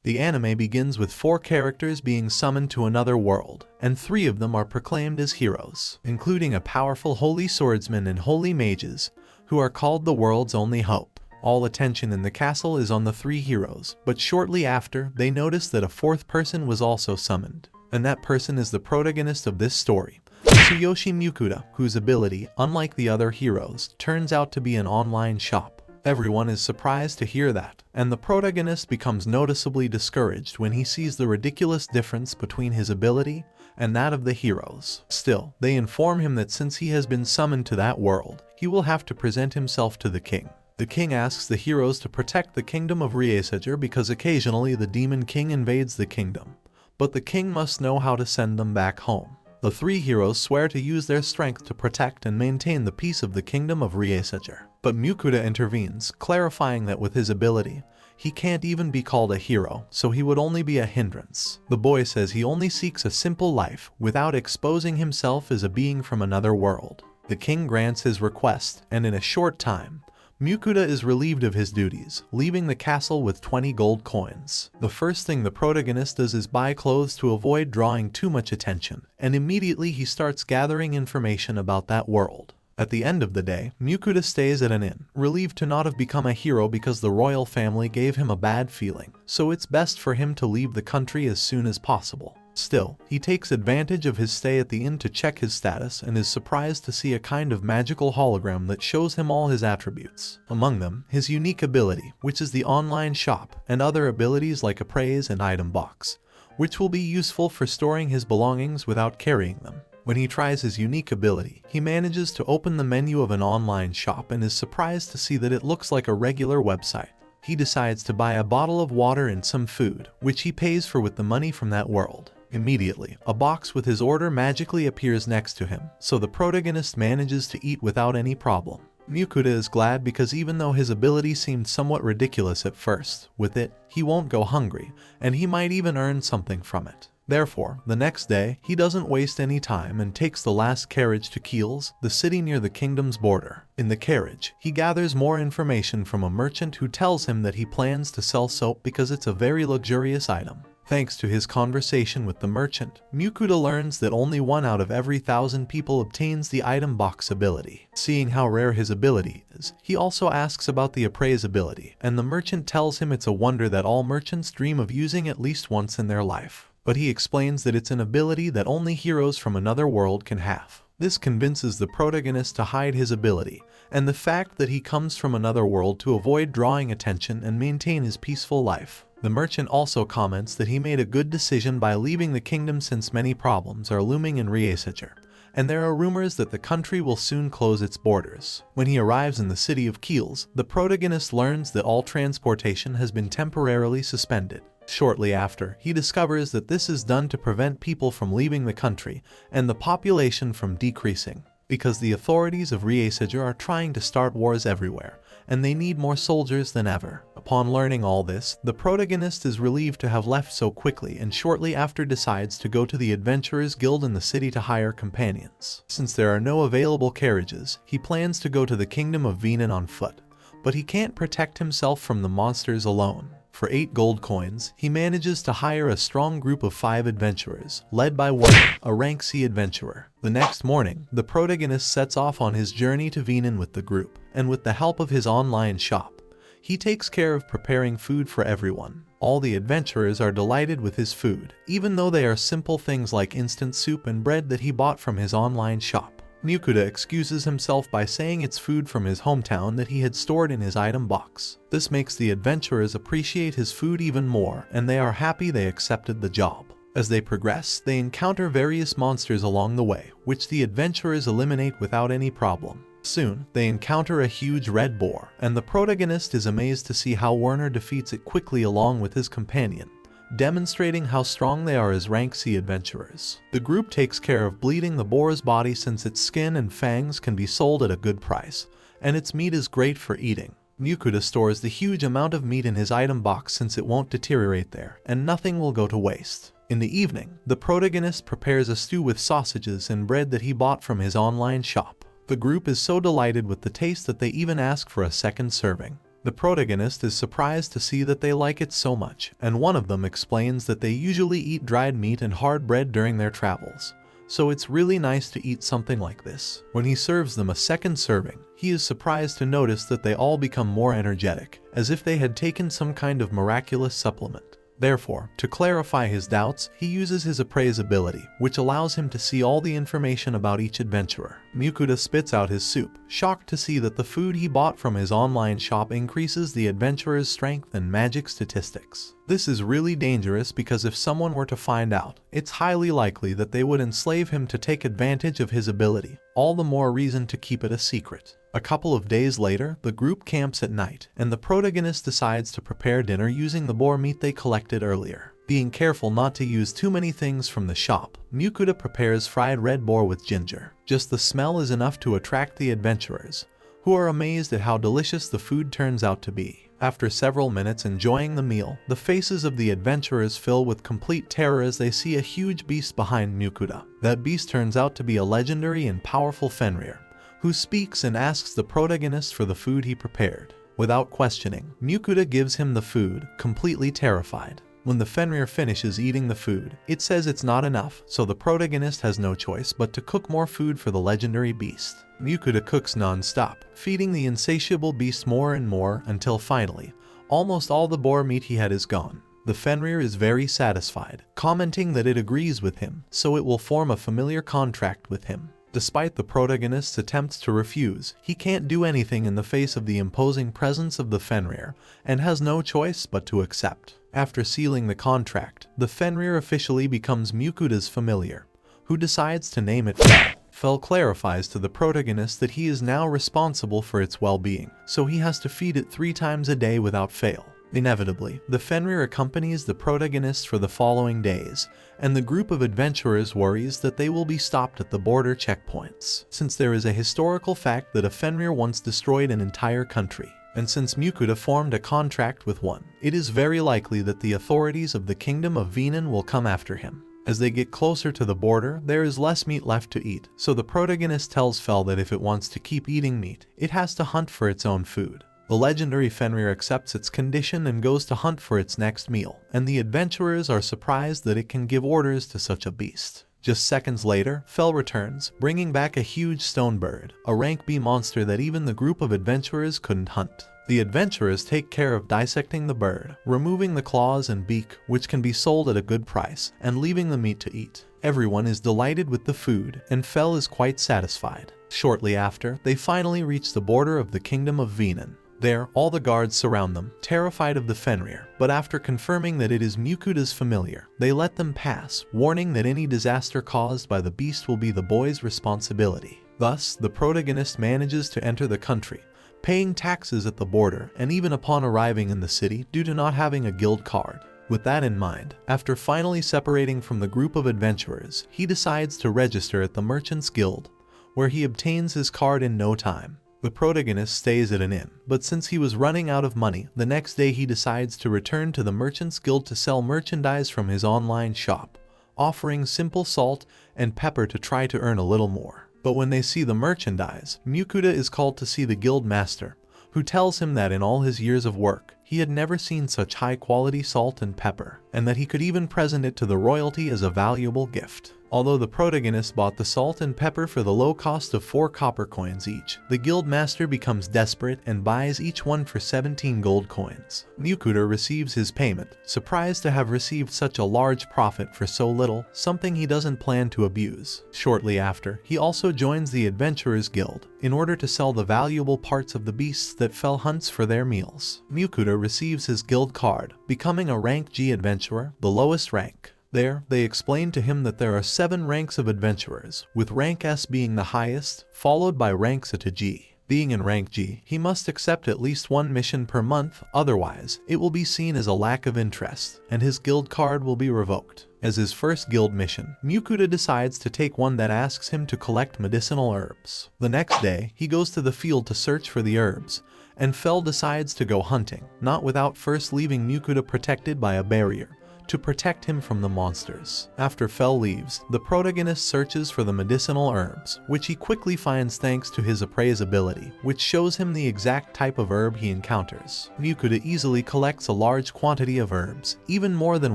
The anime begins with 4 characters being summoned to another world, and 3 of them are proclaimed as heroes, including a powerful holy swordsman and holy mages, who are called the world's only hope. All attention in the castle is on the 3 heroes, but shortly after, they notice that a 4th person was also summoned. And that person is the protagonist of this story, Tsuyoshi Mukuda, whose ability, unlike the other heroes, turns out to be an online shop. Everyone is surprised to hear that, and the protagonist becomes noticeably discouraged when he sees the ridiculous difference between his ability and that of the heroes. Still, they inform him that since he has been summoned to that world, he will have to present himself to the king. The king asks the heroes to protect the kingdom of Riesager because occasionally the demon king invades the kingdom, but the king must know how to send them back home. The 3 heroes swear to use their strength to protect and maintain the peace of the kingdom of Riesager. But Mukuda intervenes, clarifying that with his ability, he can't even be called a hero, so he would only be a hindrance. The boy says he only seeks a simple life, without exposing himself as a being from another world. The king grants his request, and in a short time, Mukuda is relieved of his duties, leaving the castle with 20 gold coins. The first thing the protagonist does is buy clothes to avoid drawing too much attention, and immediately he starts gathering information about that world. At the end of the day, Mukuda stays at an inn, relieved to not have become a hero because the royal family gave him a bad feeling, so it's best for him to leave the country as soon as possible. Still, he takes advantage of his stay at the inn to check his status and is surprised to see a kind of magical hologram that shows him all his attributes. Among them, his unique ability, which is the online shop, and other abilities like appraise and item box, which will be useful for storing his belongings without carrying them. When he tries his unique ability, he manages to open the menu of an online shop and is surprised to see that it looks like a regular website. He decides to buy a bottle of water and some food, which he pays for with the money from that world. Immediately, a box with his order magically appears next to him, so the protagonist manages to eat without any problem. Mukuda is glad because even though his ability seemed somewhat ridiculous at first, with it, he won't go hungry, and he might even earn something from it. Therefore, the next day, he doesn't waste any time and takes the last carriage to Kiel's, the city near the kingdom's border. In the carriage, he gathers more information from a merchant who tells him that he plans to sell soap because it's a very luxurious item. Thanks to his conversation with the merchant, Mukuda learns that only 1 out of every 1,000 people obtains the item box ability. Seeing how rare his ability is, he also asks about the appraise ability, and the merchant tells him it's a wonder that all merchants dream of using at least once in their life. But he explains that it's an ability that only heroes from another world can have. This convinces the protagonist to hide his ability, and the fact that he comes from another world to avoid drawing attention and maintain his peaceful life. The merchant also comments that he made a good decision by leaving the kingdom since many problems are looming in Riesager, and there are rumors that the country will soon close its borders. When he arrives in the city of Kiel's, the protagonist learns that all transportation has been temporarily suspended. Shortly after, he discovers that this is done to prevent people from leaving the country and the population from decreasing, because the authorities of Riesager are trying to start wars everywhere, and they need more soldiers than ever. Upon learning all this, the protagonist is relieved to have left so quickly and shortly after decides to go to the Adventurers Guild in the city to hire companions. Since there are no available carriages, he plans to go to the kingdom of Venan on foot, but he can't protect himself from the monsters alone. For 8 gold coins, he manages to hire a strong group of 5 adventurers, led by one, a rank C adventurer. The next morning, the protagonist sets off on his journey to Venan with the group, and with the help of his online shop, he takes care of preparing food for everyone. All the adventurers are delighted with his food, even though they are simple things like instant soup and bread that he bought from his online shop. Mukuda excuses himself by saying it's food from his hometown that he had stored in his item box. This makes the adventurers appreciate his food even more, and they are happy they accepted the job. As they progress, they encounter various monsters along the way, which the adventurers eliminate without any problem. Soon, they encounter a huge red boar, and the protagonist is amazed to see how Werner defeats it quickly along with his companion, demonstrating how strong they are as rank C adventurers. The group takes care of bleeding the boar's body since its skin and fangs can be sold at a good price, and its meat is great for eating. Mukuda stores the huge amount of meat in his item box since it won't deteriorate there, and nothing will go to waste. In the evening, the protagonist prepares a stew with sausages and bread that he bought from his online shop. The group is so delighted with the taste that they even ask for a second serving. The protagonist is surprised to see that they like it so much, and one of them explains that they usually eat dried meat and hard bread during their travels. So it's really nice to eat something like this. When he serves them a second serving, he is surprised to notice that they all become more energetic, as if they had taken some kind of miraculous supplement. Therefore, to clarify his doubts, he uses his appraise ability, which allows him to see all the information about each adventurer. Mukuta spits out his soup, shocked to see that the food he bought from his online shop increases the adventurer's strength and magic statistics. This is really dangerous because if someone were to find out, it's highly likely that they would enslave him to take advantage of his ability, all the more reason to keep it a secret. A couple of days later, the group camps at night, and the protagonist decides to prepare dinner using the boar meat they collected earlier. Being careful not to use too many things from the shop, Mukuta prepares fried red boar with ginger. Just the smell is enough to attract the adventurers, who are amazed at how delicious the food turns out to be. After several minutes enjoying the meal, the faces of the adventurers fill with complete terror as they see a huge beast behind Mukuta. That beast turns out to be a legendary and powerful Fenrir, who speaks and asks the protagonist for the food he prepared. Without questioning, Mukuta gives him the food, completely terrified. When the Fenrir finishes eating the food, it says it's not enough, so the protagonist has no choice but to cook more food for the legendary beast. Mukuta cooks non-stop, feeding the insatiable beast more and more until finally, almost all the boar meat he had is gone. The Fenrir is very satisfied, commenting that it agrees with him, so it will form a familiar contract with him. Despite the protagonist's attempts to refuse, he can't do anything in the face of the imposing presence of the Fenrir, and has no choice but to accept. After sealing the contract, the Fenrir officially becomes Mukuta's familiar, who decides to name it Fel. Fel clarifies to the protagonist that he is now responsible for its well-being, so he has to feed it 3 times a day without fail. Inevitably, the Fenrir accompanies the protagonist for the following days, and the group of adventurers worries that they will be stopped at the border checkpoints, since there is a historical fact that a Fenrir once destroyed an entire country. And since Mukuta formed a contract with one, it is very likely that the authorities of the Kingdom of Venan will come after him. As they get closer to the border, there is less meat left to eat, so the protagonist tells Fel that if it wants to keep eating meat, it has to hunt for its own food. The legendary Fenrir accepts its condition and goes to hunt for its next meal, and the adventurers are surprised that it can give orders to such a beast. Just seconds later, Fel returns, bringing back a huge stone bird, a rank B monster that even the group of adventurers couldn't hunt. The adventurers take care of dissecting the bird, removing the claws and beak, which can be sold at a good price, and leaving the meat to eat. Everyone is delighted with the food, and Fel is quite satisfied. Shortly after, they finally reach the border of the Kingdom of Venan. There, all the guards surround them, terrified of the Fenrir, but after confirming that it is Mukuta's familiar, they let them pass, warning that any disaster caused by the beast will be the boy's responsibility. Thus, the protagonist manages to enter the country, paying taxes at the border and even upon arriving in the city due to not having a guild card. With that in mind, after finally separating from the group of adventurers, he decides to register at the Merchants Guild, where he obtains his card in no time. The protagonist stays at an inn, but since he was running out of money, the next day he decides to return to the Merchants Guild to sell merchandise from his online shop, offering simple salt and pepper to try to earn a little more. But when they see the merchandise, Mukuta is called to see the guild master, who tells him that in all his years of work, he had never seen such high-quality salt and pepper, and that he could even present it to the royalty as a valuable gift. Although the protagonist bought the salt and pepper for the low cost of 4 copper coins each, the guild master becomes desperate and buys each one for 17 gold coins. Mukuta receives his payment, surprised to have received such a large profit for so little, something he doesn't plan to abuse. Shortly after, he also joins the Adventurers Guild, in order to sell the valuable parts of the beasts that Fel hunts for their meals. Mukuta receives his guild card, becoming a rank G adventurer, the lowest rank. There, they explain to him that there are 7 ranks of adventurers, with rank S being the highest, followed by ranks A to G. Being in rank G, he must accept at least 1 mission per month, otherwise, it will be seen as a lack of interest, and his guild card will be revoked. As his first guild mission, Mukuta decides to take one that asks him to collect medicinal herbs. The next day, he goes to the field to search for the herbs, and Fel decides to go hunting, not without first leaving Mukuta protected by a barrier, to protect him from the monsters. After Fel leaves, the protagonist searches for the medicinal herbs, which he quickly finds thanks to his appraise ability, which shows him the exact type of herb he encounters. Mukuta easily collects a large quantity of herbs, even more than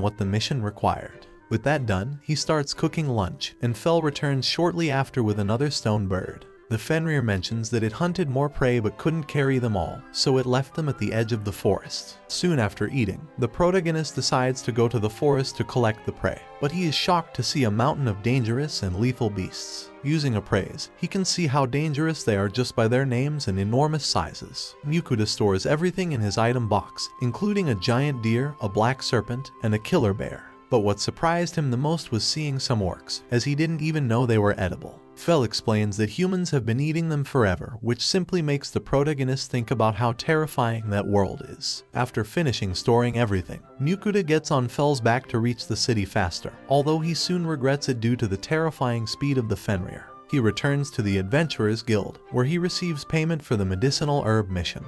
what the mission required. With that done, he starts cooking lunch, and Fel returns shortly after with another stone bird. The Fenrir mentions that it hunted more prey but couldn't carry them all, so it left them at the edge of the forest. Soon after eating, the protagonist decides to go to the forest to collect the prey, but he is shocked to see a mountain of dangerous and lethal beasts. Using appraise, he can see how dangerous they are just by their names and enormous sizes. Mukuta stores everything in his item box, including a giant deer, a black serpent, and a killer bear. But what surprised him the most was seeing some orcs, as he didn't even know they were edible. Fel explains that humans have been eating them forever, which simply makes the protagonist think about how terrifying that world is. After finishing storing everything, Mukuta gets on Fel's back to reach the city faster, although he soon regrets it due to the terrifying speed of the Fenrir. He returns to the Adventurers Guild, where he receives payment for the medicinal herb mission,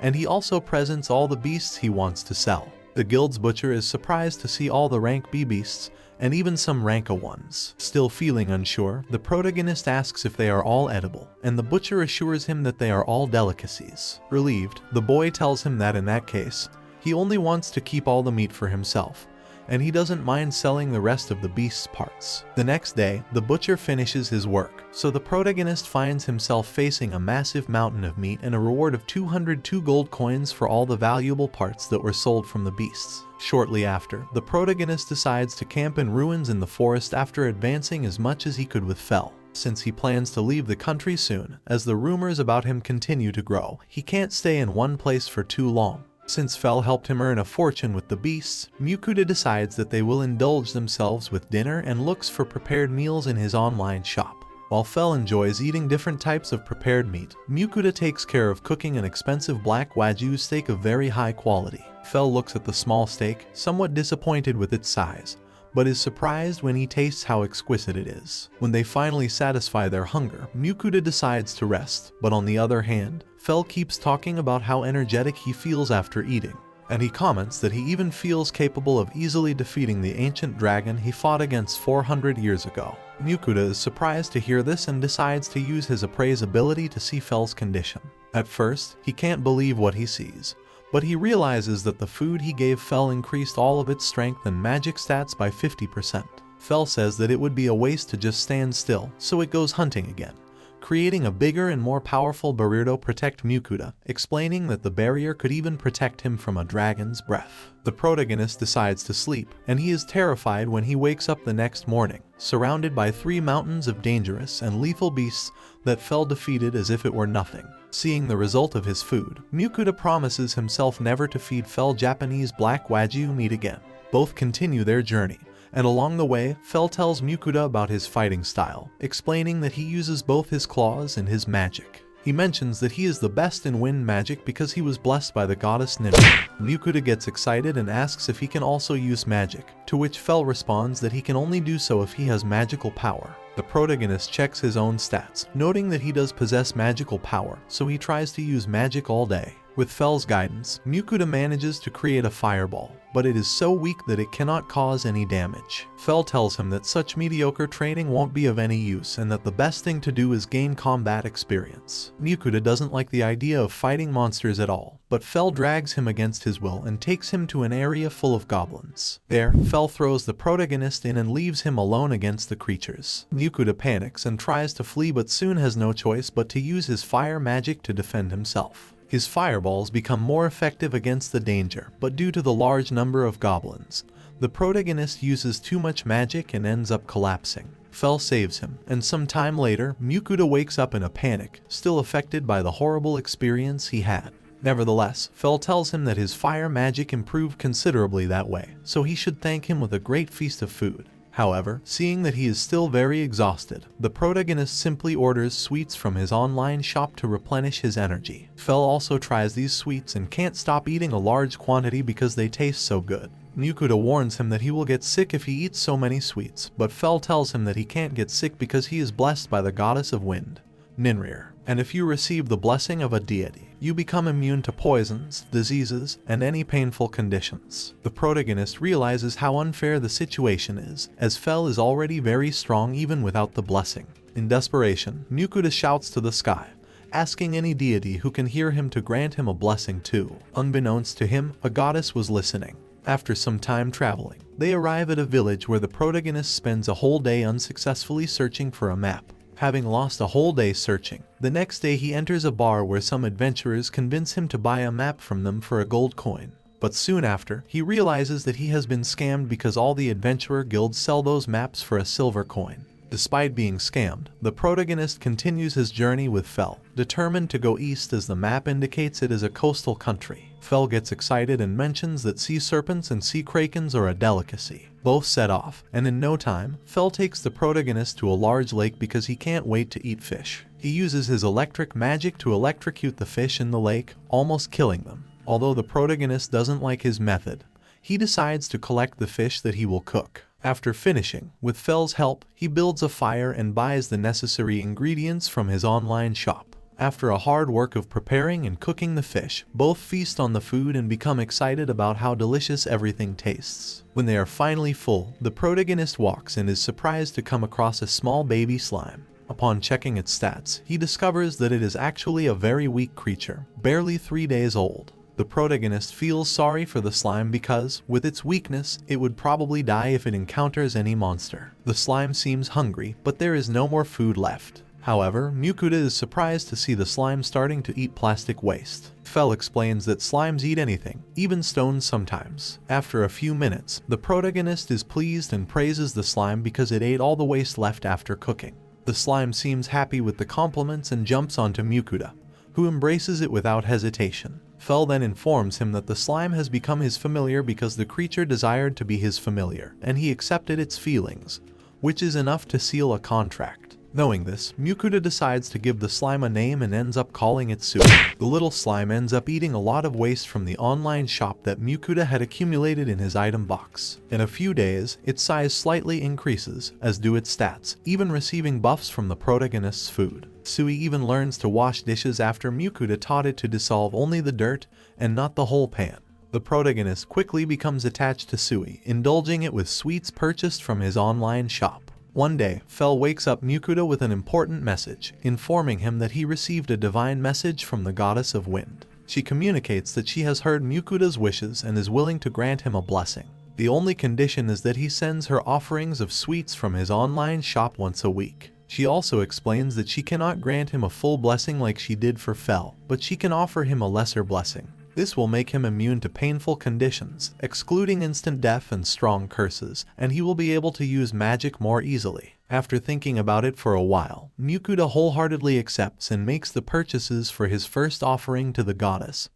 and he also presents all the beasts he wants to sell. The guild's butcher is surprised to see all the rank B beasts, and even some rank A ones. Still feeling unsure, the protagonist asks if they are all edible, and the butcher assures him that they are all delicacies. Relieved, the boy tells him that in that case, he only wants to keep all the meat for himself, and he doesn't mind selling the rest of the beast's parts. The next day, the butcher finishes his work, so the protagonist finds himself facing a massive mountain of meat and a reward of 202 gold coins for all the valuable parts that were sold from the beasts. Shortly after, the protagonist decides to camp in ruins in the forest after advancing as much as he could with Fel. Since he plans to leave the country soon, as the rumors about him continue to grow, he can't stay in one place for too long. Since Fel helped him earn a fortune with the beasts, Mukuta decides that they will indulge themselves with dinner and looks for prepared meals in his online shop. While Fel enjoys eating different types of prepared meat, Mukuta takes care of cooking an expensive black Wagyu steak of very high quality. Fel looks at the small steak, somewhat disappointed with its size, but is surprised when he tastes how exquisite it is. When they finally satisfy their hunger, Mukuta decides to rest, but on the other hand, Fel keeps talking about how energetic he feels after eating, and he comments that he even feels capable of easily defeating the ancient dragon he fought against 400 years ago. Mukuta is surprised to hear this and decides to use his appraise ability to see Fel's condition. At first, he can't believe what he sees, but he realizes that the food he gave Fel increased all of its strength and magic stats by 50%. Fel says that it would be a waste to just stand still, so it goes hunting again, creating a bigger and more powerful barrier to protect Mukuta, explaining that the barrier could even protect him from a dragon's breath. The protagonist decides to sleep, and he is terrified when he wakes up the next morning, surrounded by 3 mountains of dangerous and lethal beasts that Fel defeated as if it were nothing. Seeing the result of his food, Mukuta promises himself never to feed Fel Japanese black Wagyu meat again. Both continue their journey, and along the way, Fel tells Mukuta about his fighting style, explaining that he uses both his claws and his magic. He mentions that he is the best in wind magic because he was blessed by the goddess Nymph. Mukuta gets excited and asks if he can also use magic, to which Fel responds that he can only do so if he has magical power. The protagonist checks his own stats, noting that he does possess magical power, so he tries to use magic all day. With Fel's guidance, Mukuta manages to create a fireball, but it is so weak that it cannot cause any damage. Fel tells him that such mediocre training won't be of any use and that the best thing to do is gain combat experience. Mukuta doesn't like the idea of fighting monsters at all, but Fel drags him against his will and takes him to an area full of goblins. There, Fel throws the protagonist in and leaves him alone against the creatures. Mukuta panics and tries to flee but soon has no choice but to use his fire magic to defend himself. His fireballs become more effective against the danger, but due to the large number of goblins, the protagonist uses too much magic and ends up collapsing. Fel saves him, and some time later, Mukuta wakes up in a panic, still affected by the horrible experience he had. Nevertheless, Fel tells him that his fire magic improved considerably that way, so he should thank him with a great feast of food. However, seeing that he is still very exhausted, the protagonist simply orders sweets from his online shop to replenish his energy. Fel also tries these sweets and can't stop eating a large quantity because they taste so good. Mukuta warns him that he will get sick if he eats so many sweets, but Fel tells him that he can't get sick because he is blessed by the goddess of wind, Ninrir. and if you receive the blessing of a deity, you become immune to poisons, diseases, and any painful conditions. The protagonist realizes how unfair the situation is, as Fel is already very strong even without the blessing. In desperation, Mukuda shouts to the sky, asking any deity who can hear him to grant him a blessing too. Unbeknownst to him, a goddess was listening. After some time traveling, they arrive at a village where the protagonist spends a whole day unsuccessfully searching for a map. Having lost a whole day searching, the next day he enters a bar where some adventurers convince him to buy a map from them for a gold coin. But soon after, he realizes that he has been scammed because all the adventurer guilds sell those maps for a silver coin. Despite being scammed, the protagonist continues his journey with Fel, determined to go east as the map indicates it is a coastal country. Fel gets excited and mentions that sea serpents and sea krakens are a delicacy. Both set off, and in no time, Fel takes the protagonist to a large lake because he can't wait to eat fish. He uses his electric magic to electrocute the fish in the lake, almost killing them. Although the protagonist doesn't like his method, he decides to collect the fish that he will cook. After finishing, with Fel's help, he builds a fire and buys the necessary ingredients from his online shop. After a hard work of preparing and cooking the fish, both feast on the food and become excited about how delicious everything tastes. When they are finally full, the protagonist walks and is surprised to come across a small baby slime. Upon checking its stats, he discovers that it is actually a very weak creature, barely 3 days old. The protagonist feels sorry for the slime because, with its weakness, it would probably die if it encounters any monster. The slime seems hungry, but there is no more food left. However, Mukuda is surprised to see the slime starting to eat plastic waste. Fel explains that slimes eat anything, even stones sometimes. After a few minutes, the protagonist is pleased and praises the slime because it ate all the waste left after cooking. The slime seems happy with the compliments and jumps onto Mukuda, who embraces it without hesitation. Fel then informs him that the slime has become his familiar because the creature desired to be his familiar, and he accepted its feelings, which is enough to seal a contract. Knowing this, Mukuda decides to give the slime a name and ends up calling it Sui. The little slime ends up eating a lot of waste from the online shop that Mukuda had accumulated in his item box. In a few days, its size slightly increases, as do its stats, even receiving buffs from the protagonist's food. Sui even learns to wash dishes after Mukuda taught it to dissolve only the dirt and not the whole pan. The protagonist quickly becomes attached to Sui, indulging it with sweets purchased from his online shop. One day, Fel wakes up Mukuda with an important message, informing him that he received a divine message from the goddess of wind. She communicates that she has heard Mukuda's wishes and is willing to grant him a blessing. The only condition is that he sends her offerings of sweets from his online shop once a week. She also explains that she cannot grant him a full blessing like she did for Fel, but she can offer him a lesser blessing. This will make him immune to painful conditions, excluding instant death and strong curses, and he will be able to use magic more easily. After thinking about it for a while, Mukuda wholeheartedly accepts and makes the purchases for his first offering to the goddess,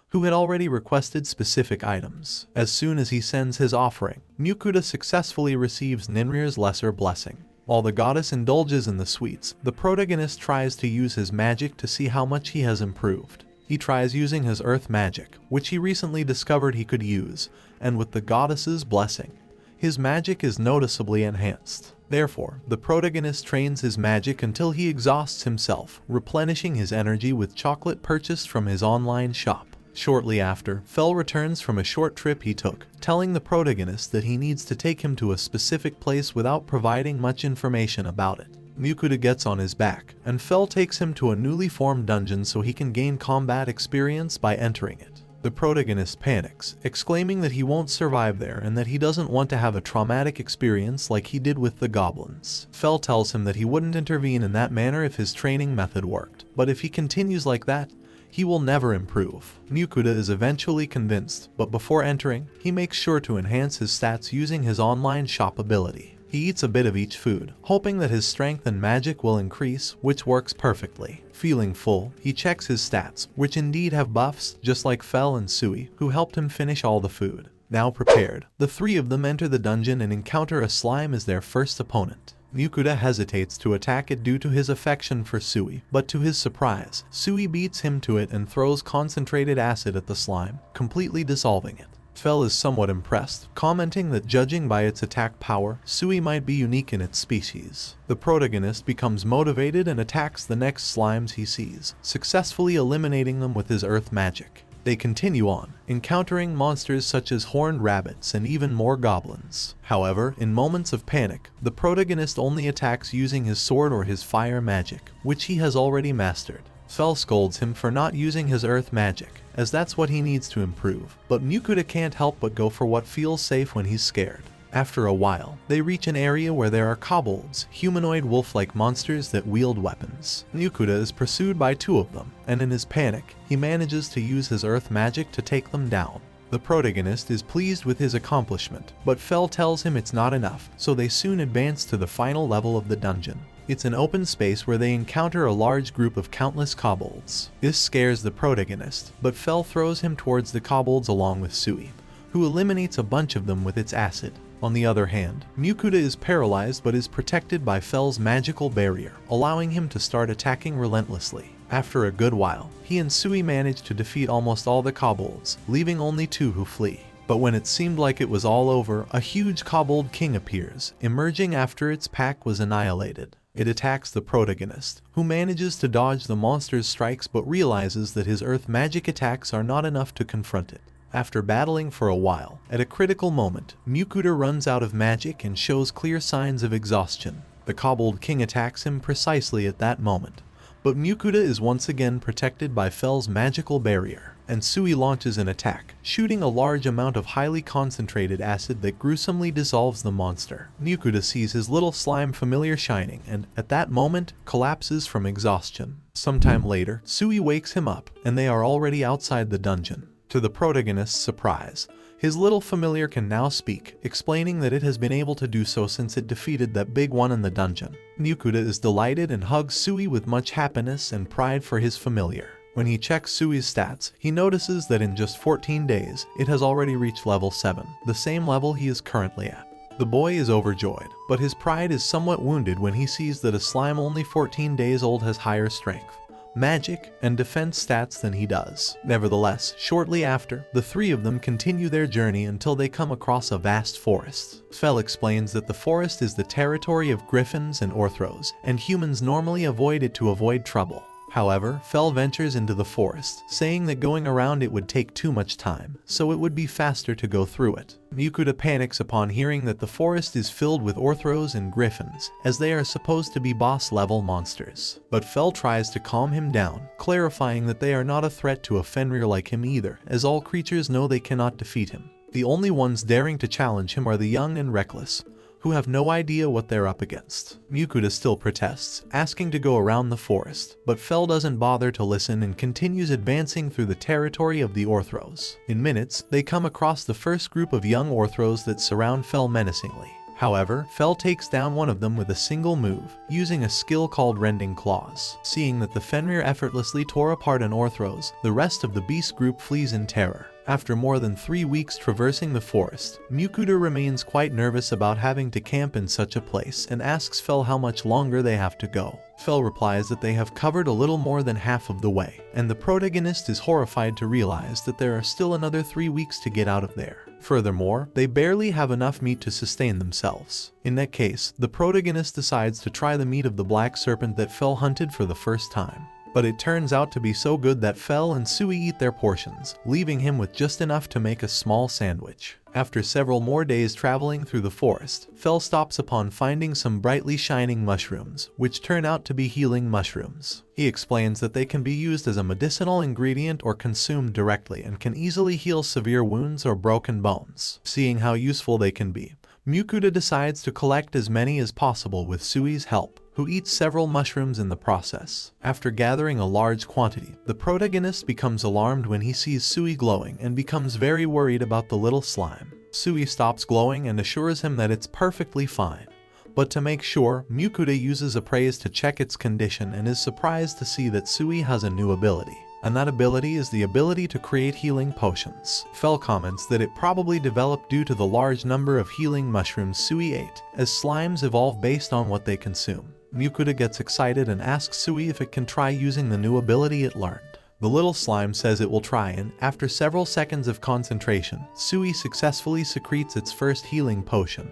who had already requested specific items. As soon as he sends his offering, Mukuda successfully receives Ninrir's lesser blessing. While the goddess indulges in the sweets, the protagonist tries to use his magic to see how much he has improved. He tries using his earth magic, which he recently discovered he could use, and with the goddess's blessing, his magic is noticeably enhanced. Therefore, the protagonist trains his magic until he exhausts himself, replenishing his energy with chocolate purchased from his online shop. Shortly after, Fel returns from a short trip he took, telling the protagonist that he needs to take him to a specific place without providing much information about it. Mukuda gets on his back, and Fel takes him to a newly formed dungeon so he can gain combat experience by entering it. The protagonist panics, exclaiming that he won't survive there and that he doesn't want to have a traumatic experience like he did with the goblins. Fel tells him that he wouldn't intervene in that manner if his training method worked, but if he continues like that, he will never improve. Mukuda is eventually convinced, but before entering, he makes sure to enhance his stats using his online shop ability. He eats a bit of each food, hoping that his strength and magic will increase, which works perfectly. Feeling full, he checks his stats, which indeed have buffs, just like Fel and Sui, who helped him finish all the food. Now prepared, the three of them enter the dungeon and encounter a slime as their first opponent. Mukuda hesitates to attack it due to his affection for Sui, but to his surprise, Sui beats him to it and throws concentrated acid at the slime, completely dissolving it. Fel is somewhat impressed, commenting that judging by its attack power, Sui might be unique in its species. The protagonist becomes motivated and attacks the next slimes he sees, successfully eliminating them with his earth magic. They continue on, encountering monsters such as horned rabbits and even more goblins. However, in moments of panic, the protagonist only attacks using his sword or his fire magic, which he has already mastered. Fel scolds him for not using his earth magic, as that's what he needs to improve, but Mukuta can't help but go for what feels safe when he's scared. After a while, they reach an area where there are kobolds, humanoid wolf-like monsters that wield weapons. Mukuta is pursued by two of them, and in his panic, he manages to use his earth magic to take them down. The protagonist is pleased with his accomplishment, but Fel tells him it's not enough, so they soon advance to the final level of the dungeon. It's an open space where they encounter a large group of countless kobolds. This scares the protagonist, but Fel throws him towards the kobolds along with Sui, who eliminates a bunch of them with its acid. On the other hand, Mukuta is paralyzed but is protected by Fel's magical barrier, allowing him to start attacking relentlessly. After a good while, he and Sui manage to defeat almost all the kobolds, leaving only two who flee. But when it seemed like it was all over, a huge kobold king appears, emerging after its pack was annihilated. It attacks the protagonist, who manages to dodge the monster's strikes but realizes that his earth magic attacks are not enough to confront it. After battling for a while, at a critical moment, Mukuta runs out of magic and shows clear signs of exhaustion. The kobold king attacks him precisely at that moment, but Mukuta is once again protected by Fel's magical barrier, and Sui launches an attack, shooting a large amount of highly concentrated acid that gruesomely dissolves the monster. Mukuta sees his little slime familiar shining and, at that moment, collapses from exhaustion. Sometime later, Sui wakes him up, and they are already outside the dungeon. To the protagonist's surprise, his little familiar can now speak, explaining that it has been able to do so since it defeated that big one in the dungeon. Mukuta is delighted and hugs Sui with much happiness and pride for his familiar. When he checks Sui's stats, he notices that in just 14 days, it has already reached level 7, the same level he is currently at. The boy is overjoyed, but his pride is somewhat wounded when he sees that a slime only 14 days old has higher strength, magic, and defense stats than he does. Nevertheless, shortly after, the three of them continue their journey until they come across a vast forest. Fel explains that the forest is the territory of griffins and orthros, and humans normally avoid it to avoid trouble. However, Fel ventures into the forest, saying that going around it would take too much time, so it would be faster to go through it. Mukuta panics upon hearing that the forest is filled with orthros and griffins, as they are supposed to be boss-level monsters. But Fel tries to calm him down, clarifying that they are not a threat to a Fenrir like him either, as all creatures know they cannot defeat him. The only ones daring to challenge him are the young and reckless, who have no idea what they're up against. Mukuta still protests, asking to go around the forest, but Fel doesn't bother to listen and continues advancing through the territory of the orthros. In minutes, they come across the first group of young orthros that surround Fel menacingly. However, Fel takes down one of them with a single move, using a skill called Rending Claws. Seeing that the Fenrir effortlessly tore apart an orthros, the rest of the beast group flees in terror. After more than 3 weeks traversing the forest, Mukuta remains quite nervous about having to camp in such a place and asks Fel how much longer they have to go. Fel replies that they have covered a little more than half of the way, and the protagonist is horrified to realize that there are still another 3 weeks to get out of there. Furthermore, they barely have enough meat to sustain themselves. In that case, the protagonist decides to try the meat of the black serpent that Fel hunted for the first time. But it turns out to be so good that Fel and Sui eat their portions, leaving him with just enough to make a small sandwich. After several more days traveling through the forest, Fel stops upon finding some brightly shining mushrooms, which turn out to be healing mushrooms. He explains that they can be used as a medicinal ingredient or consumed directly and can easily heal severe wounds or broken bones. Seeing how useful they can be, Mukuta decides to collect as many as possible with Sui's help, who eats several mushrooms in the process. After gathering a large quantity, the protagonist becomes alarmed when he sees Sui glowing and becomes very worried about the little slime. Sui stops glowing and assures him that it's perfectly fine. But to make sure, Mukuta uses Appraise to check its condition and is surprised to see that Sui has a new ability. And that ability is the ability to create healing potions. Fel comments that it probably developed due to the large number of healing mushrooms Sui ate, as slimes evolve based on what they consume. Mukuta gets excited and asks Sui if it can try using the new ability it learned. The little slime says it will try, and after several seconds of concentration, Sui successfully secretes its first healing potion,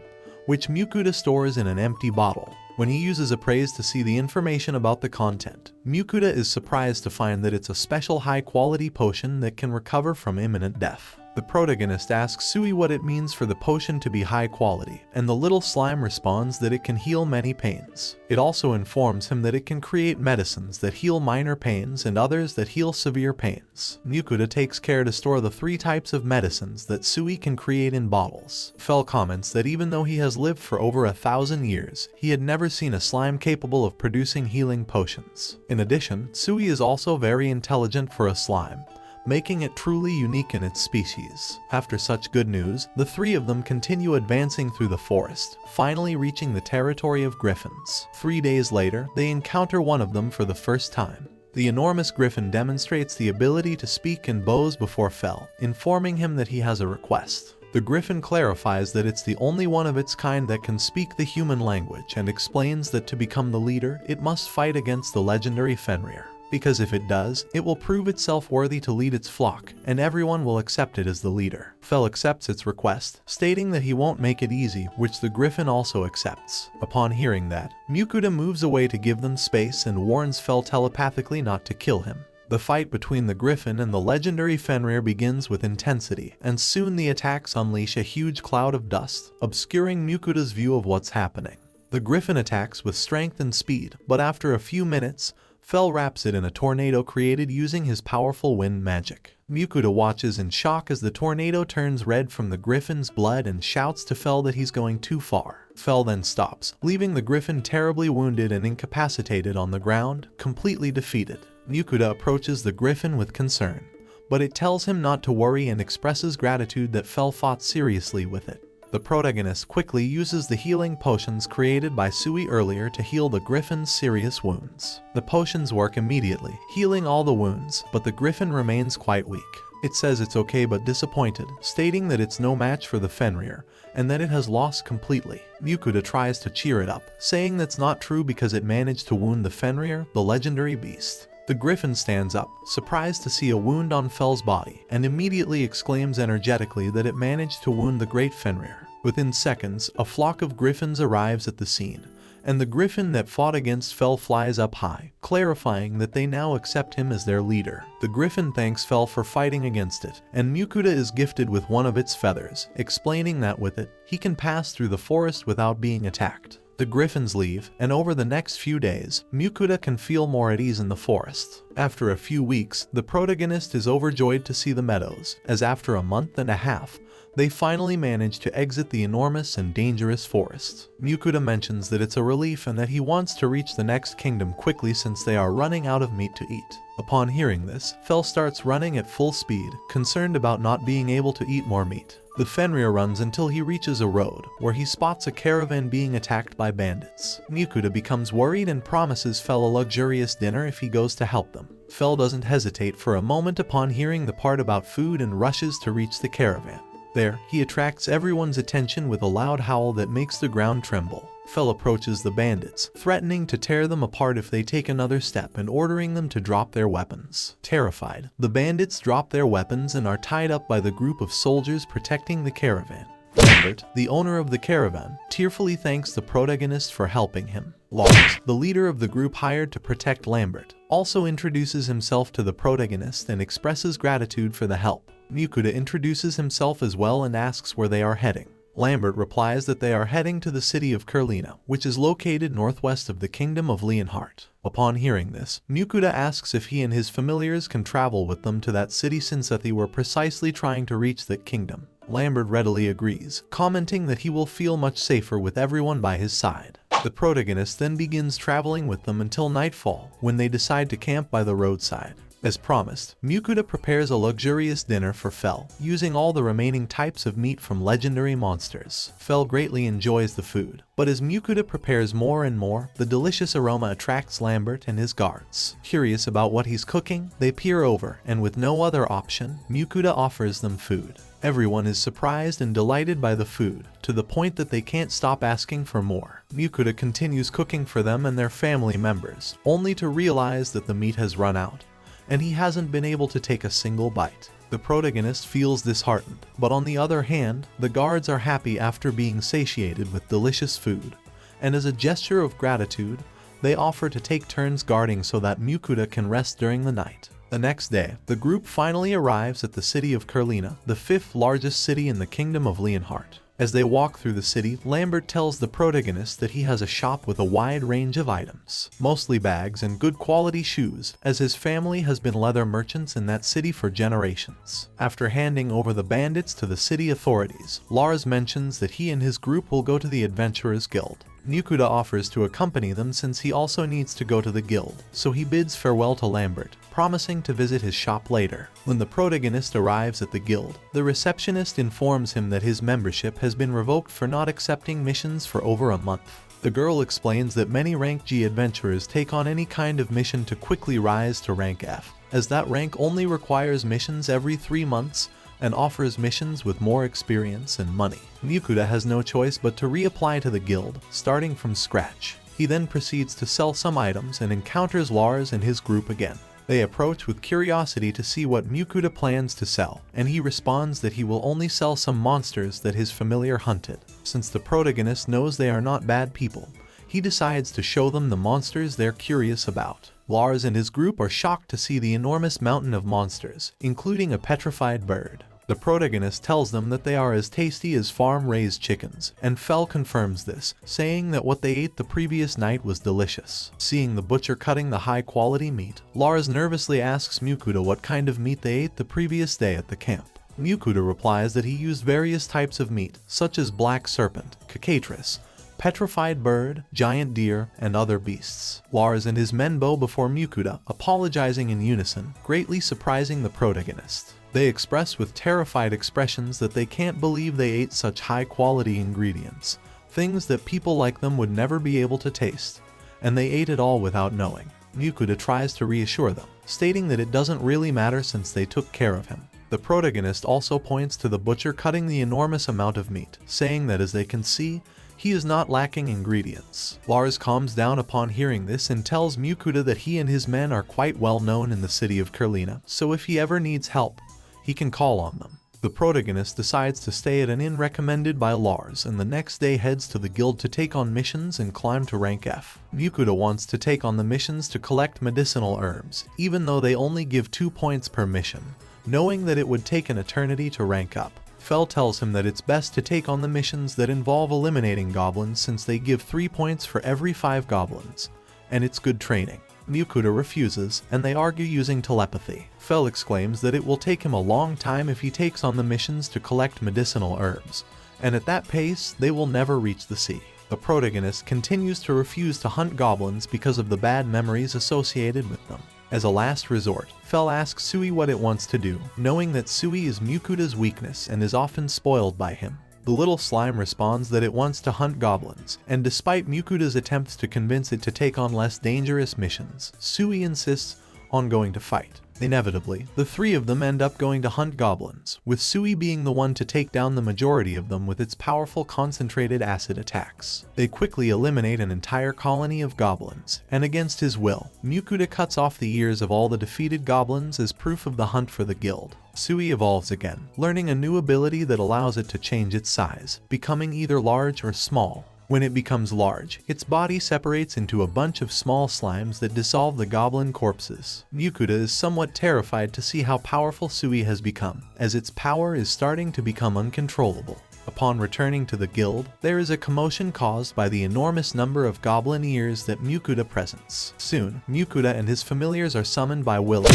which Mukuta stores in an empty bottle. When he uses Appraise to see the information about the content, Mukuta is surprised to find that it's a special high-quality potion that can recover from imminent death. The protagonist asks Sui what it means for the potion to be high quality, and the little slime responds that it can heal many pains. It also informs him that it can create medicines that heal minor pains and others that heal severe pains. Mukuta takes care to store the 3 types of medicines that Sui can create in bottles. Fell comments that even though he has lived for over 1,000 years, he had never seen a slime capable of producing healing potions. In addition, Sui is also very intelligent for a slime, making it truly unique in its species. After such good news, the 3 of them continue advancing through the forest, finally reaching the territory of griffins. 3 days later, they encounter one of them for the first time. The enormous griffin demonstrates the ability to speak and bows before Fell, informing him that he has a request. The griffin clarifies that it's the only one of its kind that can speak the human language and explains that to become the leader, it must fight against the legendary Fenrir. Because if it does, it will prove itself worthy to lead its flock, and everyone will accept it as the leader. Fell accepts its request, stating that he won't make it easy, which the griffin also accepts. Upon hearing that, Mukuta moves away to give them space and warns Fell telepathically not to kill him. The fight between the griffin and the legendary Fenrir begins with intensity, and soon the attacks unleash a huge cloud of dust, obscuring Mukuta's view of what's happening. The griffin attacks with strength and speed, but after a few minutes, Fell wraps it in a tornado created using his powerful wind magic. Mukuta watches in shock as the tornado turns red from the griffin's blood and shouts to Fell that he's going too far. Fell then stops, leaving the griffin terribly wounded and incapacitated on the ground, completely defeated. Mukuta approaches the griffin with concern, but it tells him not to worry and expresses gratitude that Fell fought seriously with it. The protagonist quickly uses the healing potions created by Sui earlier to heal the griffin's serious wounds. The potions work immediately, healing all the wounds, but the griffin remains quite weak. It says it's okay but disappointed, stating that it's no match for the Fenrir, and that it has lost completely. Mukuta tries to cheer it up, saying that's not true because it managed to wound the Fenrir, the legendary beast. The griffin stands up, surprised to see a wound on Fell's body, and immediately exclaims energetically that it managed to wound the great Fenrir. Within seconds, a flock of griffins arrives at the scene, and the griffin that fought against Fell flies up high, clarifying that they now accept him as their leader. The griffin thanks Fell for fighting against it, and Mukuta is gifted with one of its feathers, explaining that with it, he can pass through the forest without being attacked. The griffins leave, and over the next few days, Mukuta can feel more at ease in the forest. After a few weeks, the protagonist is overjoyed to see the meadows, as after a month and a half, they finally manage to exit the enormous and dangerous forest. Mukuta mentions that it's a relief and that he wants to reach the next kingdom quickly since they are running out of meat to eat. Upon hearing this, Fell starts running at full speed, concerned about not being able to eat more meat. The Fenrir runs until he reaches a road, where he spots a caravan being attacked by bandits. Mukuta becomes worried and promises Fell a luxurious dinner if he goes to help them. Fell doesn't hesitate for a moment upon hearing the part about food and rushes to reach the caravan. There, he attracts everyone's attention with a loud howl that makes the ground tremble. Fell approaches the bandits, threatening to tear them apart if they take another step and ordering them to drop their weapons. Terrified, the bandits drop their weapons and are tied up by the group of soldiers protecting the caravan. Lambert, the owner of the caravan, tearfully thanks the protagonist for helping him. Lars, the leader of the group hired to protect Lambert, also introduces himself to the protagonist and expresses gratitude for the help. Mukuta introduces himself as well and asks where they are heading. Lambert replies that they are heading to the city of Kurlina, which is located northwest of the kingdom of Leonhardt. Upon hearing this, Mukuta asks if he and his familiars can travel with them to that city since that they were precisely trying to reach that kingdom. Lambert readily agrees, commenting that he will feel much safer with everyone by his side. The protagonist then begins traveling with them until nightfall, when they decide to camp by the roadside. As promised, Mukuta prepares a luxurious dinner for Fell, using all the remaining types of meat from legendary monsters. Fell greatly enjoys the food, but as Mukuta prepares more and more, the delicious aroma attracts Lambert and his guards. Curious about what he's cooking, they peer over, and with no other option, Mukuta offers them food. Everyone is surprised and delighted by the food, to the point that they can't stop asking for more. Mukuta continues cooking for them and their family members, only to realize that the meat has run out, and he hasn't been able to take a single bite. The protagonist feels disheartened, but on the other hand, the guards are happy after being satiated with delicious food, and as a gesture of gratitude, they offer to take turns guarding so that Mukuda can rest during the night. The next day, the group finally arrives at the city of Kurlina, the 5th largest city in the kingdom of Leonhardt. As they walk through the city, Lambert tells the protagonist that he has a shop with a wide range of items, mostly bags and good quality shoes, as his family has been leather merchants in that city for generations. After handing over the bandits to the city authorities, Lars mentions that he and his group will go to the Adventurers Guild. Mukuda offers to accompany them since he also needs to go to the guild, so he bids farewell to Lambert, promising to visit his shop later. When the protagonist arrives at the guild, the receptionist informs him that his membership has been revoked for not accepting missions for over a month. The girl explains that many rank G adventurers take on any kind of mission to quickly rise to rank F, as that rank only requires missions every 3 months and offers missions with more experience and money. Mukuda has no choice but to reapply to the guild, starting from scratch. He then proceeds to sell some items and encounters Lars and his group again. They approach with curiosity to see what Mukuda plans to sell, and he responds that he will only sell some monsters that his familiar hunted. Since the protagonist knows they are not bad people, he decides to show them the monsters they're curious about. Lars and his group are shocked to see the enormous mountain of monsters, including a petrified bird. The protagonist tells them that they are as tasty as farm-raised chickens, and Fell confirms this, saying that what they ate the previous night was delicious. Seeing the butcher cutting the high-quality meat, Lars nervously asks Mukuda what kind of meat they ate the previous day at the camp. Mukuda replies that he used various types of meat, such as black serpent, cockatrice, petrified bird, giant deer, and other beasts. Lars and his men bow before Mukuda, apologizing in unison, greatly surprising the protagonist. They express with terrified expressions that they can't believe they ate such high-quality ingredients, things that people like them would never be able to taste, and they ate it all without knowing. Mukuda tries to reassure them, stating that it doesn't really matter since they took care of him. The protagonist also points to the butcher cutting the enormous amount of meat, saying that as they can see, he is not lacking ingredients. Lars calms down upon hearing this and tells Mukuda that he and his men are quite well known in the city of Kurlina, so if he ever needs help, he can call on them. The protagonist decides to stay at an inn recommended by Lars and the next day heads to the guild to take on missions and climb to rank F. Mukuda wants to take on the missions to collect medicinal herbs, even though they only give 2 points per mission, knowing that it would take an eternity to rank up. Fell tells him that it's best to take on the missions that involve eliminating goblins since they give 3 points for every 5 goblins, and it's good training. Mukuda refuses, and they argue using telepathy. Fell exclaims that it will take him a long time if he takes on the missions to collect medicinal herbs, and at that pace, they will never reach the sea. The protagonist continues to refuse to hunt goblins because of the bad memories associated with them. As a last resort, Fell asks Sui what it wants to do, knowing that Sui is Mukuda's weakness and is often spoiled by him. The little slime responds that it wants to hunt goblins, and despite Mukuda's attempts to convince it to take on less dangerous missions, Sui insists on going to fight. Inevitably, the 3 of them end up going to hunt goblins, with Sui being the one to take down the majority of them with its powerful concentrated acid attacks. They quickly eliminate an entire colony of goblins, and against his will, Mukuda cuts off the ears of all the defeated goblins as proof of the hunt for the guild. Sui evolves again, learning a new ability that allows it to change its size, becoming either large or small. When it becomes large, its body separates into a bunch of small slimes that dissolve the goblin corpses. Mukuda is somewhat terrified to see how powerful Sui has become, as its power is starting to become uncontrollable. Upon returning to the guild, there is a commotion caused by the enormous number of goblin ears that Mukuda presents. Soon, Mukuda and his familiars are summoned by Willem,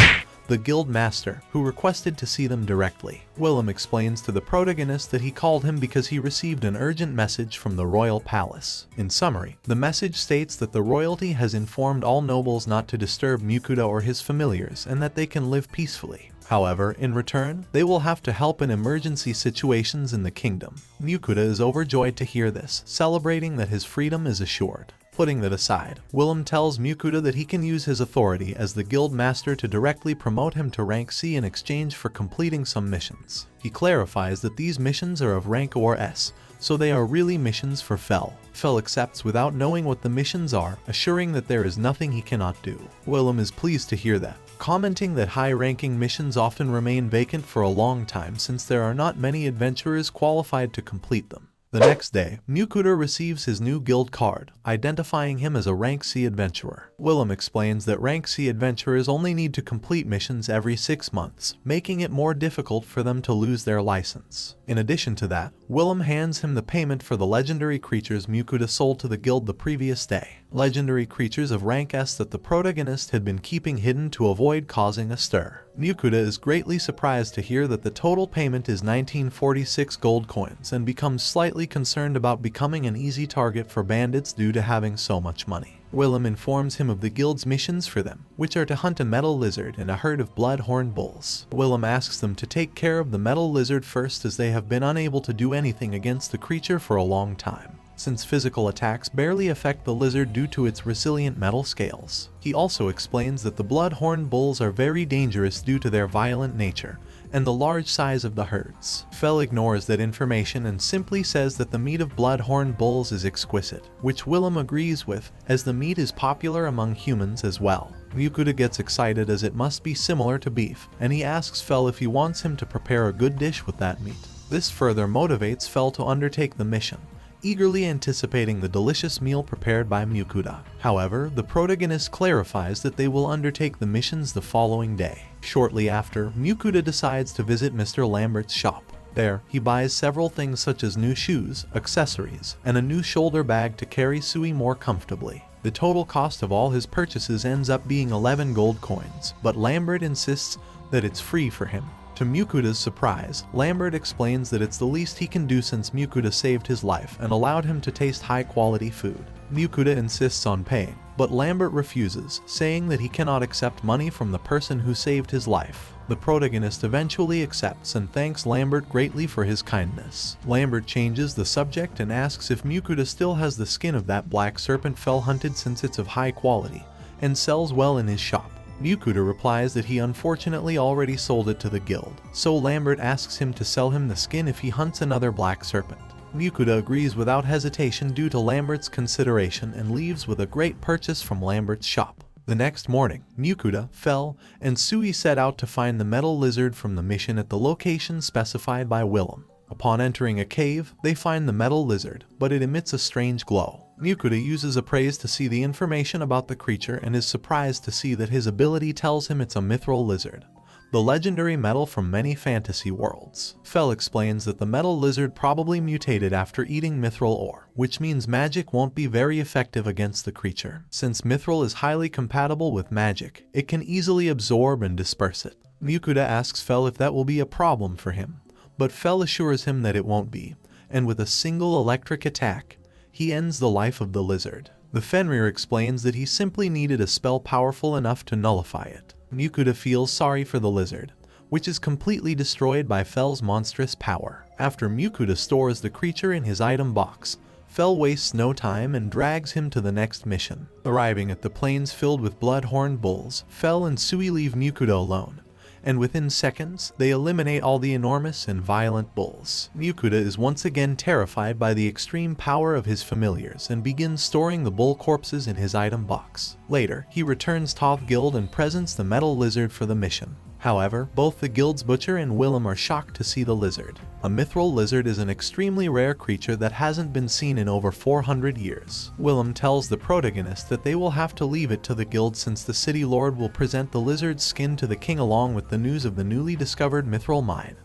the guild master, who requested to see them directly. Willem explains to the protagonist that he called him because he received an urgent message from the royal palace. In summary, the message states that the royalty has informed all nobles not to disturb Mukuda or his familiars and that they can live peacefully. However, in return, they will have to help in emergency situations in the kingdom. Mukuda is overjoyed to hear this, celebrating that his freedom is assured. Putting that aside, Willem tells Mukuda that he can use his authority as the guild master to directly promote him to rank C in exchange for completing some missions. He clarifies that these missions are of rank or S, so they are really missions for Fell. Fel accepts without knowing what the missions are, assuring that there is nothing he cannot do. Willem is pleased to hear that, commenting that high-ranking missions often remain vacant for a long time since there are not many adventurers qualified to complete them. The next day, Mukuda receives his new guild card, identifying him as a Rank C adventurer. Willem explains that Rank C adventurers only need to complete missions every 6 months, making it more difficult for them to lose their license. In addition to that, Willem hands him the payment for the legendary creatures Mukuda sold to the guild the previous day. Legendary creatures of rank S that the protagonist had been keeping hidden to avoid causing a stir. Mukuda is greatly surprised to hear that the total payment is 1946 gold coins and becomes slightly concerned about becoming an easy target for bandits due to having so much money. Willem informs him of the guild's missions for them, which are to hunt a metal lizard and a herd of blood-horned bulls. Willem asks them to take care of the metal lizard first as they have been unable to do anything against the creature for a long time, since physical attacks barely affect the lizard due to its resilient metal scales. He also explains that the blood-horned bulls are very dangerous due to their violent nature and the large size of the herds. Fel ignores that information and simply says that the meat of blood-horned bulls is exquisite, which Willem agrees with, as the meat is popular among humans as well. Mukuda gets excited as it must be similar to beef, and he asks Fel if he wants him to prepare a good dish with that meat. This further motivates Fel to undertake the mission, eagerly anticipating the delicious meal prepared by Mukuda. However, the protagonist clarifies that they will undertake the missions the following day. Shortly after, Mukuda decides to visit Mr. Lambert's shop. There, he buys several things such as new shoes, accessories, and a new shoulder bag to carry Sui more comfortably. The total cost of all his purchases ends up being 11 gold coins, but Lambert insists that it's free for him. To Mukuda's surprise, Lambert explains that it's the least he can do since Mukuda saved his life and allowed him to taste high-quality food. Mukuda insists on paying, but Lambert refuses, saying that he cannot accept money from the person who saved his life. The protagonist eventually accepts and thanks Lambert greatly for his kindness. Lambert changes the subject and asks if Mukuda still has the skin of that black serpent Fel hunted since it's of high quality, and sells well in his shop. Mukuda replies that he unfortunately already sold it to the guild, so Lambert asks him to sell him the skin if he hunts another black serpent. Mukuda agrees without hesitation due to Lambert's consideration and leaves with a great purchase from Lambert's shop. The next morning, Mukuda, Fel, and Sui set out to find the metal lizard from the mission at the location specified by Willem. Upon entering a cave, they find the metal lizard, but it emits a strange glow. Mukuda uses appraise to see the information about the creature and is surprised to see that his ability tells him it's a mithril lizard, the legendary metal from many fantasy worlds. Fel explains that the metal lizard probably mutated after eating mithril ore, which means magic won't be very effective against the creature. Since mithril is highly compatible with magic, it can easily absorb and disperse it. Mukuda asks Fel if that will be a problem for him, but Fel assures him that it won't be, and with a single electric attack, he ends the life of the lizard. The Fenrir explains that he simply needed a spell powerful enough to nullify it. Mukuda feels sorry for the lizard, which is completely destroyed by Fel's monstrous power. After Mukuda stores the creature in his item box, Fel wastes no time and drags him to the next mission. Arriving at the plains filled with blood-horned bulls, Fel and Sui leave Mukuda alone, and within seconds, they eliminate all the enormous and violent bulls. Mukuda is once again terrified by the extreme power of his familiars and begins storing the bull corpses in his item box. Later, he returns Toth Guild and presents the metal lizard for the mission. However, both the guild's butcher and Willem are shocked to see the lizard. A mithril lizard is an extremely rare creature that hasn't been seen in over 400 years. Willem tells the protagonist that they will have to leave it to the guild since the city lord will present the lizard's skin to the king along with the news of the newly discovered mithril mine,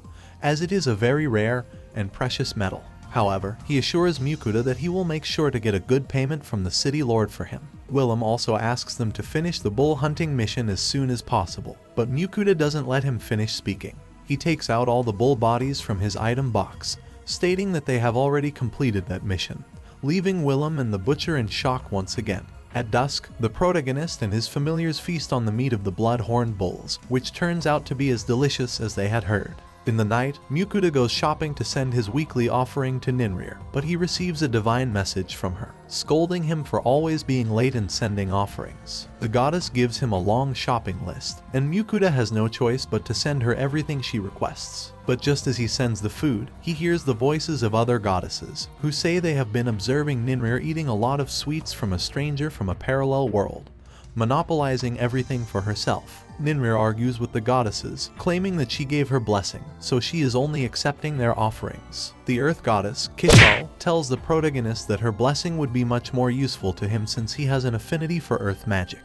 as it is a very rare and precious metal. However, he assures Mukuda that he will make sure to get a good payment from the city lord for him. Willem also asks them to finish the bull hunting mission as soon as possible, but Mukuda doesn't let him finish speaking. He takes out all the bull bodies from his item box, stating that they have already completed that mission, leaving Willem and the butcher in shock once again. At dusk, the protagonist and his familiars feast on the meat of the blood-horned bulls, which turns out to be as delicious as they had heard. In the night, Mukuta goes shopping to send his weekly offering to Ninrir, but he receives a divine message from her, scolding him for always being late in sending offerings. The goddess gives him a long shopping list, and Mukuta has no choice but to send her everything she requests. But just as he sends the food, he hears the voices of other goddesses, who say they have been observing Ninrir eating a lot of sweets from a stranger from a parallel world, monopolizing everything for herself. Ninrir argues with the goddesses, claiming that she gave her blessing, so she is only accepting their offerings. The earth goddess, Kishal, tells the protagonist that her blessing would be much more useful to him since he has an affinity for earth magic.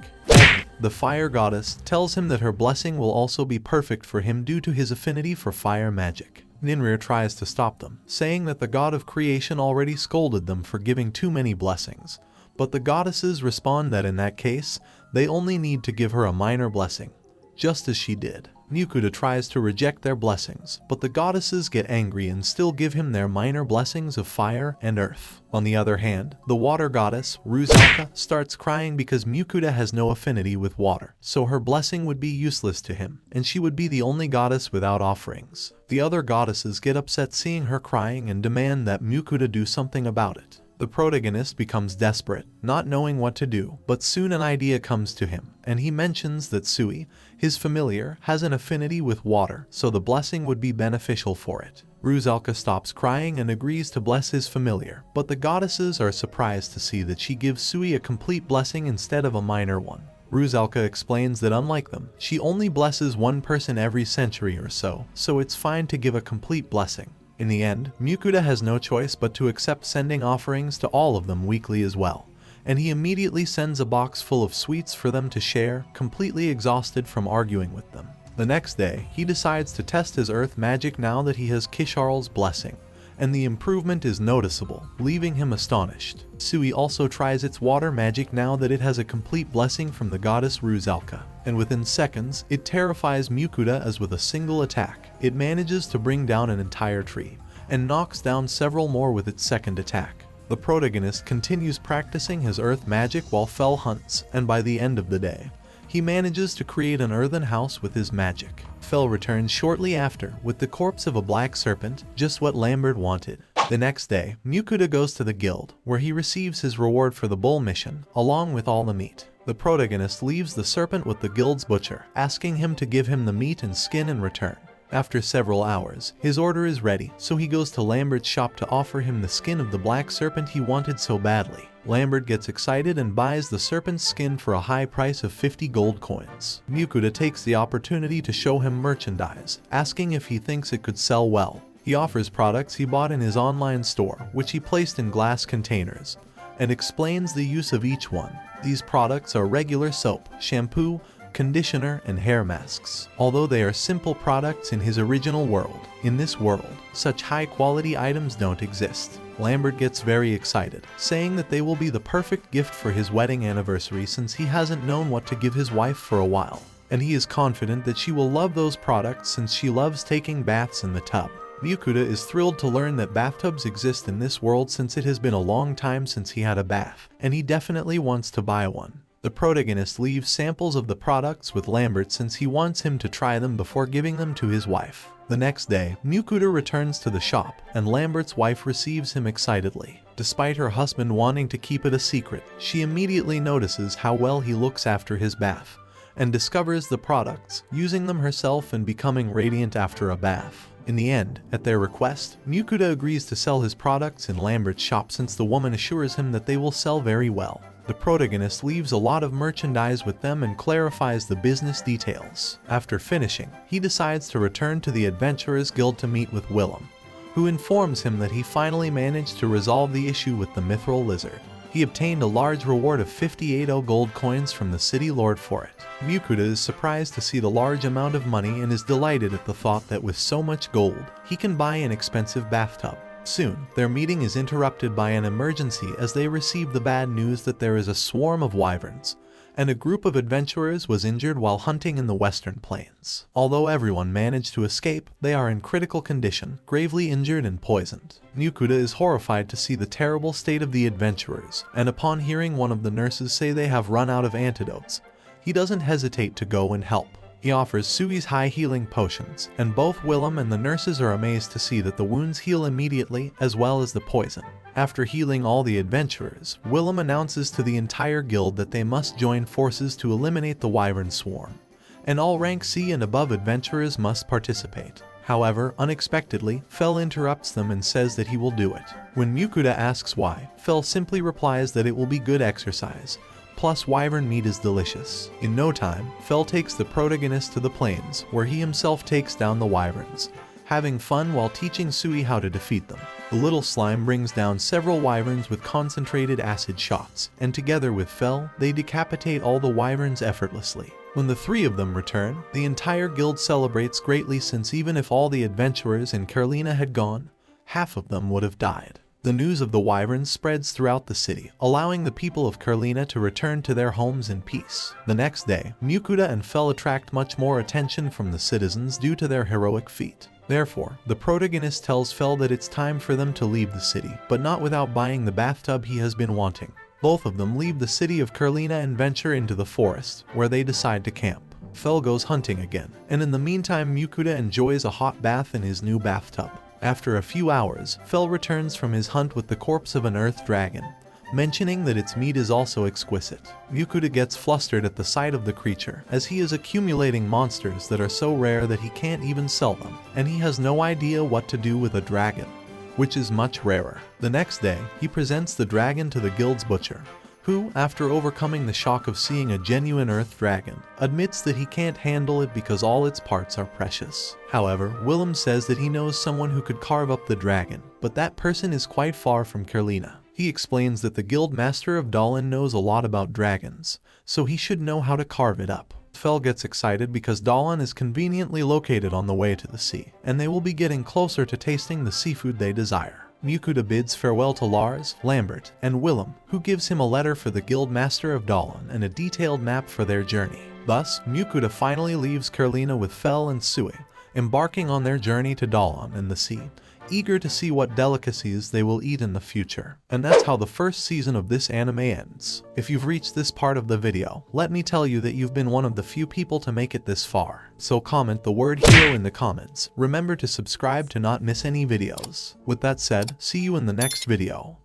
The fire goddess tells him that her blessing will also be perfect for him due to his affinity for fire magic. Ninrir tries to stop them, saying that the god of creation already scolded them for giving too many blessings, but the goddesses respond that in that case, they only need to give her a minor blessing, just as she did. Mukuta tries to reject their blessings, but the goddesses get angry and still give him their minor blessings of fire and earth. On the other hand, the water goddess, Rusalka, starts crying because Mukuta has no affinity with water, so her blessing would be useless to him, and she would be the only goddess without offerings. The other goddesses get upset seeing her crying and demand that Mukuta do something about it. The protagonist becomes desperate, not knowing what to do, but soon an idea comes to him, and he mentions that Sui, his familiar, has an affinity with water, so the blessing would be beneficial for it. Rusalka stops crying and agrees to bless his familiar, but the goddesses are surprised to see that she gives Sui a complete blessing instead of a minor one. Rusalka explains that unlike them, she only blesses one person every century or so it's fine to give a complete blessing. In the end, Mukuta has no choice but to accept sending offerings to all of them weekly as well, and he immediately sends a box full of sweets for them to share, completely exhausted from arguing with them. The next day, he decides to test his earth magic now that he has Kisharl's blessing, and the improvement is noticeable, leaving him astonished. Sui also tries its water magic now that it has a complete blessing from the goddess Rusalka, and within seconds, it terrifies Mukuta as with a single attack, it manages to bring down an entire tree, and knocks down several more with its second attack. The protagonist continues practicing his earth magic while Fell hunts, and by the end of the day, he manages to create an earthen house with his magic. Fell returns shortly after with the corpse of a black serpent, just what Lambert wanted. The next day, Mukuta goes to the guild, where he receives his reward for the bull mission, along with all the meat. The protagonist leaves the serpent with the guild's butcher, asking him to give him the meat and skin in return. After several hours, his order is ready, so he goes to Lambert's shop to offer him the skin of the black serpent he wanted so badly. Lambert gets excited and buys the serpent's skin for a high price of 50 gold coins. Mukuta takes the opportunity to show him merchandise, asking if he thinks it could sell well. He offers products he bought in his online store, which he placed in glass containers, and explains the use of each one. These products are regular soap, shampoo, conditioner, and hair masks. Although they are simple products in his original world, in this world, such high-quality items don't exist. Lambert gets very excited, saying that they will be the perfect gift for his wedding anniversary since he hasn't known what to give his wife for a while, and he is confident that she will love those products since she loves taking baths in the tub. Mukuta is thrilled to learn that bathtubs exist in this world since it has been a long time since he had a bath, and he definitely wants to buy one. The protagonist leaves samples of the products with Lambert since he wants him to try them before giving them to his wife. The next day, Mukuta returns to the shop, and Lambert's wife receives him excitedly. Despite her husband wanting to keep it a secret, she immediately notices how well he looks after his bath, and discovers the products, using them herself and becoming radiant after a bath. In the end, at their request, Mukuta agrees to sell his products in Lambert's shop since the woman assures him that they will sell very well. The protagonist leaves a lot of merchandise with them and clarifies the business details. After finishing, he decides to return to the Adventurers Guild to meet with Willem, who informs him that he finally managed to resolve the issue with the Mithril Lizard. He obtained a large reward of 58 gold coins from the city lord for it. Mukuta is surprised to see the large amount of money and is delighted at the thought that with so much gold, he can buy an expensive bathtub. Soon, their meeting is interrupted by an emergency as they receive the bad news that there is a swarm of wyverns, and a group of adventurers was injured while hunting in the western plains. Although everyone managed to escape, they are in critical condition, gravely injured and poisoned. Mukuta is horrified to see the terrible state of the adventurers, and upon hearing one of the nurses say they have run out of antidotes, he doesn't hesitate to go and help. He offers Sui's high healing potions, and both Willem and the nurses are amazed to see that the wounds heal immediately as well as the poison. After healing all the adventurers, Willem announces to the entire guild that they must join forces to eliminate the Wyvern Swarm, and all rank C and above adventurers must participate. However, unexpectedly, Fel interrupts them and says that he will do it. When Mukuda asks why, Fel simply replies that it will be good exercise, plus wyvern meat is delicious. In no time, Fel takes the protagonist to the plains, where he himself takes down the wyverns, having fun while teaching Sui how to defeat them. The little slime brings down several wyverns with concentrated acid shots, and together with Fel, they decapitate all the wyverns effortlessly. When the three of them return, the entire guild celebrates greatly, since even if all the adventurers in Carlina had gone, half of them would have died. The news of the wyverns spreads throughout the city, allowing the people of Carlina to return to their homes in peace. The next day, Mukuda and Fel attract much more attention from the citizens due to their heroic feat. Therefore, the protagonist tells Fel that it's time for them to leave the city, but not without buying the bathtub he has been wanting. Both of them leave the city of Carlina and venture into the forest, where they decide to camp. Fel goes hunting again, and in the meantime Mukuda enjoys a hot bath in his new bathtub. After a few hours, Fel returns from his hunt with the corpse of an earth dragon, mentioning that its meat is also exquisite. Mukuda gets flustered at the sight of the creature, as he is accumulating monsters that are so rare that he can't even sell them, and he has no idea what to do with a dragon, which is much rarer. The next day, he presents the dragon to the guild's butcher, who, after overcoming the shock of seeing a genuine earth dragon, admits that he can't handle it because all its parts are precious. However, Willem says that he knows someone who could carve up the dragon, but that person is quite far from Carlina. He explains that the guild master of Dallin knows a lot about dragons, so he should know how to carve it up. Fel gets excited because Dallin is conveniently located on the way to the sea, and they will be getting closer to tasting the seafood they desire. Mukuda bids farewell to Lars, Lambert, and Willem, who gives him a letter for the guild master of Dallin and a detailed map for their journey. Thus, Mukuda finally leaves Carlina with Fel and Sui, embarking on their journey to Dallin and the sea, eager to see what delicacies they will eat in the future. And that's how the first season of this anime ends. If you've reached this part of the video, let me tell you that you've been one of the few people to make it this far. So comment the word hero in the comments. Remember to subscribe to not miss any videos. With that said, see you in the next video.